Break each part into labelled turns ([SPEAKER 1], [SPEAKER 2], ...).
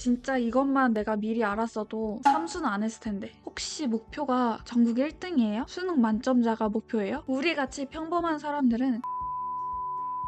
[SPEAKER 1] 진짜 이것만 내가 미리 알았어도 삼수는 안 했을 텐데. 혹시 목표가 전국 1등이에요? 수능 만점자가 목표예요? 우리같이 평범한 사람들은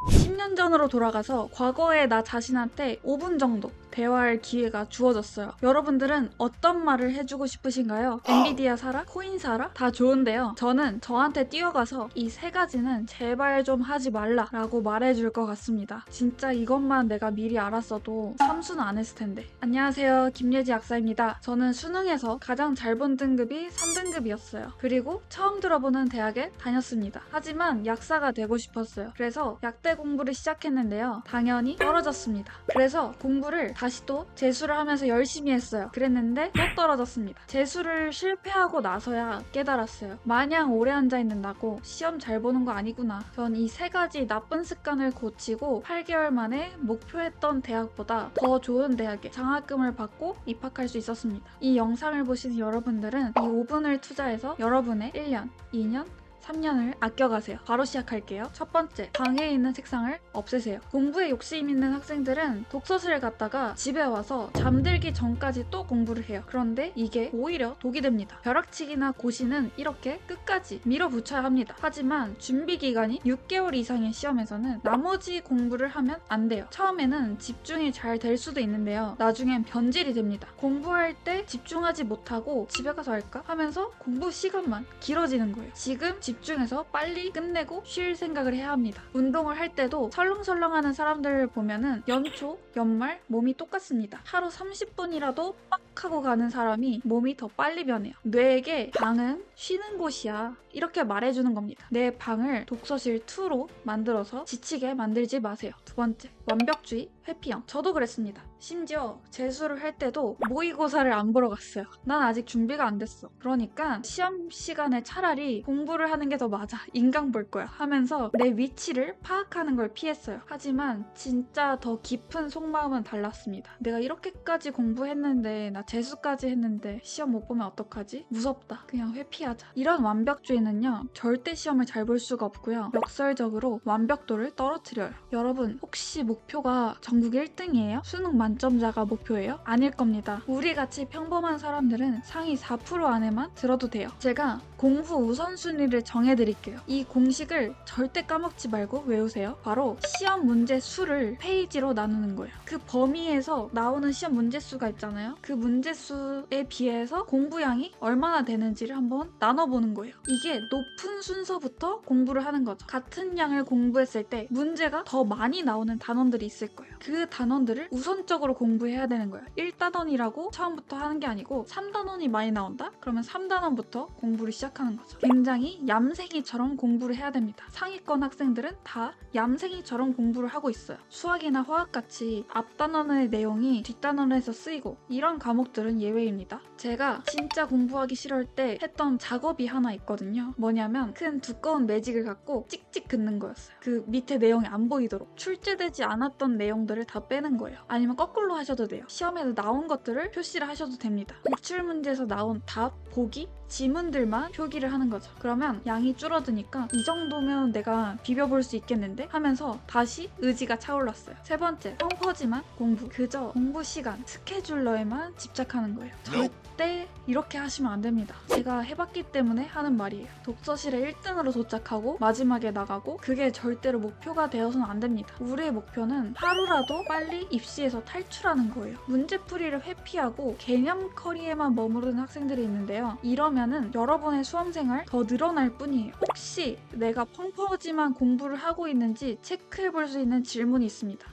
[SPEAKER 1] 10년 전으로 돌아가서 과거의 나 자신한테 5분 정도 대화할 기회가 주어졌어요. 여러분들은 어떤 말을 해주고 싶으신가요? 엔비디아 사라? 코인 사라? 다 좋은데요. 저는 저한테 뛰어가서 이 세 가지는 제발 좀 하지 말라라고 말해줄 것 같습니다. 진짜 이것만 내가 미리 알았어도 삼수는 안 했을 텐데. 안녕하세요. 김예지 약사입니다. 저는 수능에서 가장 잘 본 등급이 3등급이었어요. 그리고 처음 들어보는 대학에 다녔습니다. 하지만 약사가 되고 싶었어요. 그래서 약대 공부를 시작했는데요. 당연히 떨어졌습니다. 그래서 공부를 다시 또 재수를 하면서 열심히 했어요. 그랬는데 또 떨어졌습니다. 재수를 실패하고 나서야 깨달았어요. 마냥 오래 앉아있는다고 시험 잘 보는 거 아니구나. 전 이 세 가지 나쁜 습관을 고치고 8개월 만에 목표했던 대학보다 더 좋은 대학에 장학금을 받고 입학할 수 있었습니다. 이 영상을 보시는 여러분들은 이 5분을 투자해서 여러분의 1년, 2년, 3년을 아껴가세요. 바로 시작할게요. 첫 번째, 방에 있는 책상을 없애세요. 공부에 욕심 있는 학생들은 독서실에 갔다가 집에 와서 잠들기 전까지 또 공부를 해요. 그런데 이게 오히려 독이 됩니다. 벼락치기나 고시는 이렇게 끝까지 밀어붙여야 합니다. 하지만 준비 기간이 6개월 이상의 시험에서는 나머지 공부를 하면 안 돼요. 처음에는 집중이 잘 될 수도 있는데요. 나중엔 변질이 됩니다. 공부할 때 집중하지 못하고 집에 가서 할까 하면서 공부 시간만 길어지는 거예요. 지금 집중해서 빨리 끝내고 쉴 생각을 해야 합니다. 운동을 할 때도 설렁설렁하는 사람들을 보면은 연초, 연말 몸이 똑같습니다. 하루 30분이라도 빡 하고 가는 사람이 몸이 더 빨리 변해요. 뇌에게 방은 쉬는 곳이야. 이렇게 말해주는 겁니다. 내 방을 독서실 2로 만들어서 지치게 만들지 마세요. 두 번째, 완벽주의, 회피형. 저도 그랬습니다. 심지어 재수를 할 때도 모의고사를 안 보러 갔어요. 난 아직 준비가 안 됐어. 그러니까 시험 시간에 차라리 공부를 하는 게 더 맞아. 인강 볼 거야. 하면서 내 위치를 파악하는 걸 피했어요. 하지만 진짜 더 깊은 속마음은 달랐습니다. 내가 이렇게까지 공부했는데 나 재수까지 했는데 시험 못 보면 어떡하지? 무섭다. 그냥 회피하자. 이런 완벽주의는요. 절대 시험을 잘 볼 수가 없고요. 역설적으로 완벽도를 떨어뜨려요. 여러분 혹시 목표가 전국 1등이에요? 수능 만점자가 목표예요? 아닐 겁니다. 우리같이 평범한 사람들은 상위 4% 안에만 들어도 돼요. 제가 공부 우선순위를 정해드릴게요. 이 공식을 절대 까먹지 말고 외우세요. 바로 시험 문제 수를 페이지로 나누는 거예요. 그 범위에서 나오는 시험 문제 수가 있잖아요. 그 문제 수에 비해서 공부량이 얼마나 되는지를 한번 나눠보는 거예요. 이게 높은 순서부터 공부를 하는 거죠. 같은 양을 공부했을 때 문제가 더 많이 나오는 단원들이 있을 거예요. 그 단원들을 우선적으로 공부해야 되는 거예요. 1단원이라고 처음부터 하는 게 아니고 3단원이 많이 나온다? 그러면 3단원부터 공부를 시작하는 거죠. 굉장히 얌생이처럼 공부를 해야 됩니다. 상위권 학생들은 다 얌생이처럼 공부를 하고 있어요. 수학이나 화학같이 앞단원의 내용이 뒷단원에서 쓰이고 이런 과목들은 예외입니다. 제가 진짜 공부하기 싫을 때 했던 작업이 하나 있거든요. 뭐냐면 큰 두꺼운 매직을 갖고 찍찍 긋는 거였어요. 그 밑에 내용이 안 보이도록 출제되지 않았던 내용들을 다 빼는 거예요. 아니면 거꾸로 하셔도 돼요. 시험에서 나온 것들을 표시를 하셔도 됩니다. 기출문제에서 나온 답, 보기, 지문들만 표기를 하는 거죠. 그러면 양이 줄어드니까 이 정도면 내가 비벼볼 수 있겠는데? 하면서 다시 의지가 차올랐어요. 세 번째, 펑퍼짐한 공부. 그저 공부 시간, 스케줄러에만 집착하는 거예요. 절대 이렇게 하시면 안 됩니다. 제가 해봤기 때문에 하는 말이에요. 독서실에 1등으로 도착하고 마지막에 나가고 그게 절대로 목표가 되어서는 안 됩니다. 우리의 목표는 하루라도 빨리 입시에서 탈출하는 거예요. 문제풀이를 회피하고 개념 커리에만 머무르는 학생들이 있는데요. 이러면은 여러분의 수험생활 더 늘어날 뿐이에요. 혹시 내가 펑퍼짐한 공부를 하고 있는지 체크해볼 수 있는 질문이 있습니다.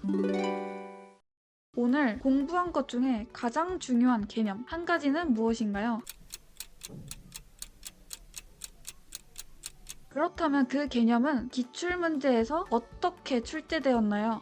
[SPEAKER 1] 오늘 공부한 것 중에 가장 중요한 개념 한 가지는 무엇인가요? 그렇다면 그 개념은 기출문제에서 어떻게 출제되었나요?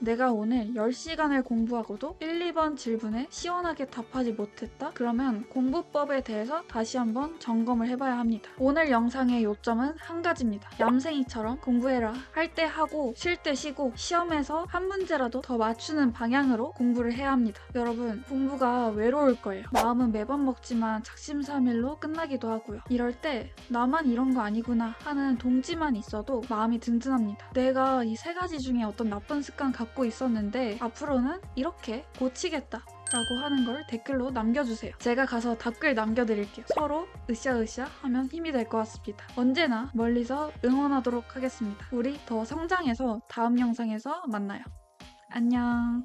[SPEAKER 1] 내가 오늘 10시간을 공부하고도 1, 2번 질문에 시원하게 답하지 못했다? 그러면 공부법에 대해서 다시 한번 점검을 해봐야 합니다. 오늘 영상의 요점은 한 가지입니다. 얌생이처럼 공부해라. 할 때 하고 쉴 때 쉬고 시험에서 한 문제라도 더 맞추는 방향으로 공부를 해야 합니다. 여러분, 공부가 외로울 거예요. 마음은 매번 먹지만 작심삼일로 끝나기도 하고요. 이럴 때 나만 이런 거 아니구나 하는 동지만 있어도 마음이 든든합니다. 내가 이 세 가지 중에 어떤 나쁜 습관 갖고 있었는데 앞으로는 이렇게 고치겠다 라고 하는 걸 댓글로 남겨주세요. 제가 가서 답글 남겨드릴게요. 서로 으쌰으쌰 하면 힘이 될 것 같습니다. 언제나 멀리서 응원하도록 하겠습니다. 우리 더 성장해서 다음 영상에서 만나요. 안녕.